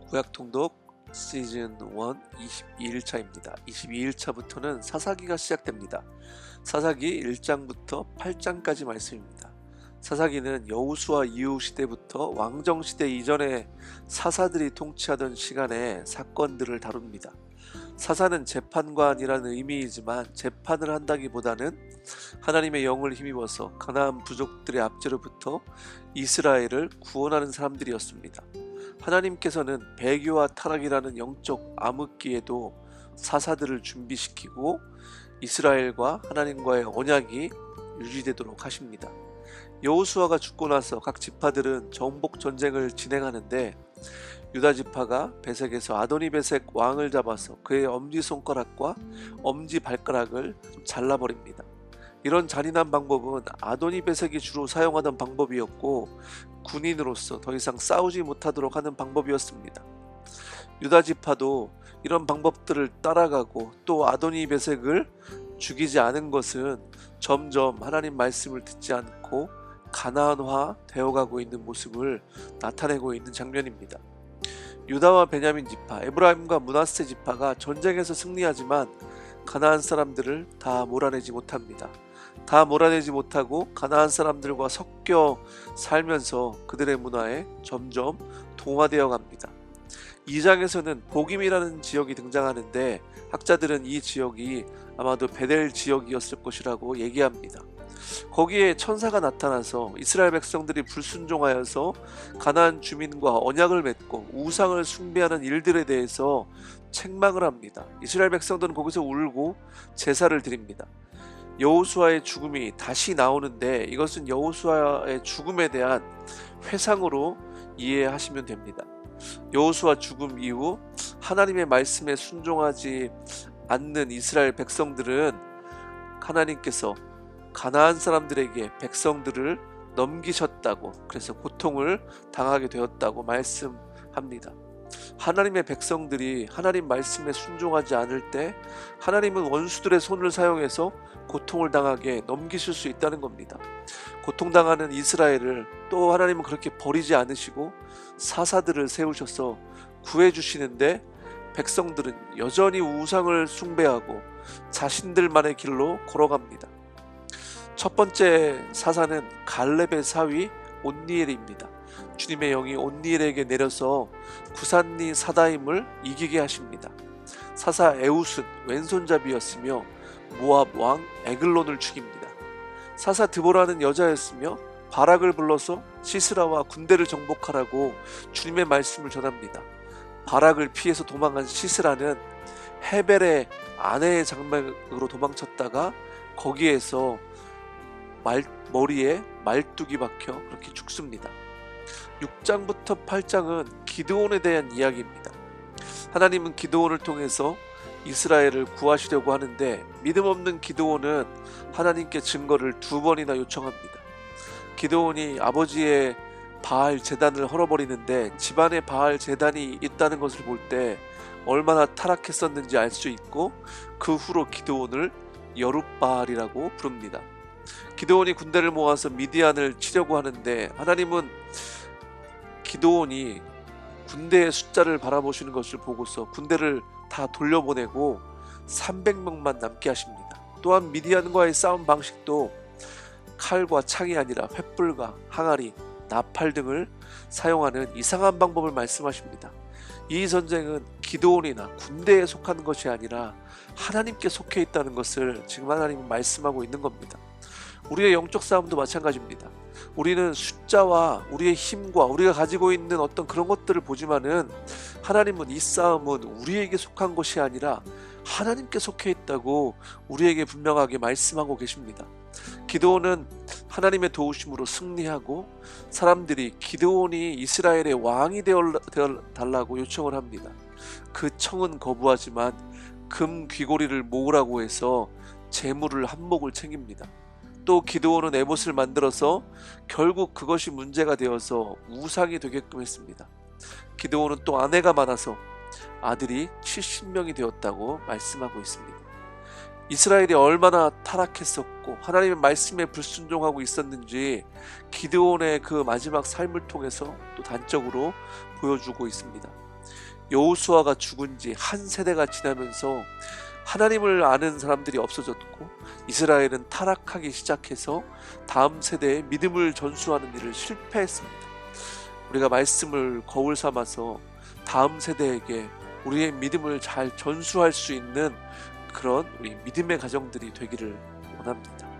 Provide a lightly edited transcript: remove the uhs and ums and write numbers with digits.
구약통독 시즌 1 22일차입니다. 22일차부터는 사사기가 시작됩니다. 사사기 1장부터 8장까지 말씀입니다. 사사기는 여호수아 이후 시대부터 왕정시대 이전에 사사들이 통치하던 시간의 사건들을 다룹니다. 사사는 재판관이라는 의미이지만 재판을 한다기보다는 하나님의 영을 힘입어서 가나안 부족들의 압제로부터 이스라엘을 구원하는 사람들이었습니다. 하나님께서는 배교와 타락이라는 영적 암흑기에도 사사들을 준비시키고 이스라엘과 하나님과의 언약이 유지되도록 하십니다. 여호수아가 죽고 나서 각 지파들은 정복 전쟁을 진행하는데 유다 지파가 베색에서 아도니베색 왕을 잡아서 그의 엄지손가락과 엄지발가락을 잘라버립니다. 이런 잔인한 방법은 아도니베색이 주로 사용하던 방법이었고 군인으로서 더 이상 싸우지 못하도록 하는 방법이었습니다. 유다 지파도 이런 방법들을 따라가고 또 아도니베색을 죽이지 않은 것은 점점 하나님 말씀을 듣지 않고 가나안화 되어가고 있는 모습을 나타내고 있는 장면입니다. 유다와 베냐민 지파, 에브라임과 므낫세 지파가 전쟁에서 승리하지만 가나안 사람들을 다 몰아내지 못합니다. 다 몰아내지 못하고 가나안 사람들과 섞여 살면서 그들의 문화에 점점 동화되어 갑니다. 2장에서는 복임이라는 지역이 등장하는데 학자들은 이 지역이 아마도 베델 지역이었을 것이라고 얘기합니다. 거기에 천사가 나타나서 이스라엘 백성들이 불순종하여서 가나안 주민과 언약을 맺고 우상을 숭배하는 일들에 대해서 책망을 합니다. 이스라엘 백성들은 거기서 울고 제사를 드립니다. 여호수아의 죽음이 다시 나오는데 이것은 여호수아의 죽음에 대한 회상으로 이해하시면 됩니다. 여호수아 죽음 이후 하나님의 말씀에 순종하지 않는 이스라엘 백성들은 하나님께서 가나안 사람들에게 백성들을 넘기셨다고, 그래서 고통을 당하게 되었다고 말씀합니다. 하나님의 백성들이 하나님 말씀에 순종하지 않을 때 하나님은 원수들의 손을 사용해서 고통을 당하게 넘기실 수 있다는 겁니다. 고통당하는 이스라엘을 또 하나님은 그렇게 버리지 않으시고 사사들을 세우셔서 구해주시는데 백성들은 여전히 우상을 숭배하고 자신들만의 길로 걸어갑니다. 첫 번째 사사는 갈렙의 사위 온니엘입니다. 주님의 영이 온니엘에게 내려서 구산리 사다임을 이기게 하십니다. 사사 에훗은 왼손잡이였으며 모압 왕 에글론을 죽입니다. 사사 드보라는 여자였으며 바락을 불러서 시스라와 군대를 정복하라고 주님의 말씀을 전합니다. 바락을 피해서 도망간 시스라는 헤벨의 아내의 장막으로 도망쳤다가 거기에서 머리에 말뚝이 박혀 그렇게 죽습니다. 6장부터 8장은 기드온에 대한 이야기입니다. 하나님은 기드온을 통해서 이스라엘을 구하시려고 하는데 믿음 없는 기드온은 하나님께 증거를 2번이나 요청합니다. 기드온이 아버지의 바알 제단을 헐어버리는데 집안에 바알 제단이 있다는 것을 볼 때 얼마나 타락했었는지 알 수 있고 그 후로 기드온을 여룻바알이라고 부릅니다. 기드온이 군대를 모아서 미디안을 치려고 하는데 하나님은 기드온이 군대의 숫자를 바라보시는 것을 보고서 군대를 다 돌려보내고 300명만 남게 하십니다. 또한 미디안과의 싸움 방식도 칼과 창이 아니라 횃불과 항아리, 나팔 등을 사용하는 이상한 방법을 말씀하십니다. 이 전쟁은 기드온이나 군대에 속한 것이 아니라 하나님께 속해 있다는 것을 지금 하나님은 말씀하고 있는 겁니다. 우리의 영적 싸움도 마찬가지입니다. 우리는 숫자와 우리의 힘과 우리가 가지고 있는 어떤 그런 것들을 보지만은 하나님은 이 싸움은 우리에게 속한 것이 아니라 하나님께 속해 있다고 우리에게 분명하게 말씀하고 계십니다. 기드온은 하나님의 도우심으로 승리하고 사람들이 기드온이 이스라엘의 왕이 되어 달라고 요청을 합니다. 그 청은 거부하지만 금 귀고리를 모으라고 해서 재물을 한몫을 챙깁니다. 또 기드온은 에봇을 만들어서 결국 그것이 문제가 되어서 우상이 되게끔 했습니다. 기드온은 또 아내가 많아서 아들이 70명이 되었다고 말씀하고 있습니다. 이스라엘이 얼마나 타락했었고 하나님의 말씀에 불순종하고 있었는지 기드온의 그 마지막 삶을 통해서 또 단적으로 보여주고 있습니다. 여호수아가 죽은 지 한 세대가 지나면서 하나님을 아는 사람들이 없어졌고 이스라엘은 타락하기 시작해서 다음 세대에 믿음을 전수하는 일을 실패했습니다. 우리가 말씀을 거울 삼아서 다음 세대에게 우리의 믿음을 잘 전수할 수 있는 그런 우리 믿음의 가정들이 되기를 원합니다.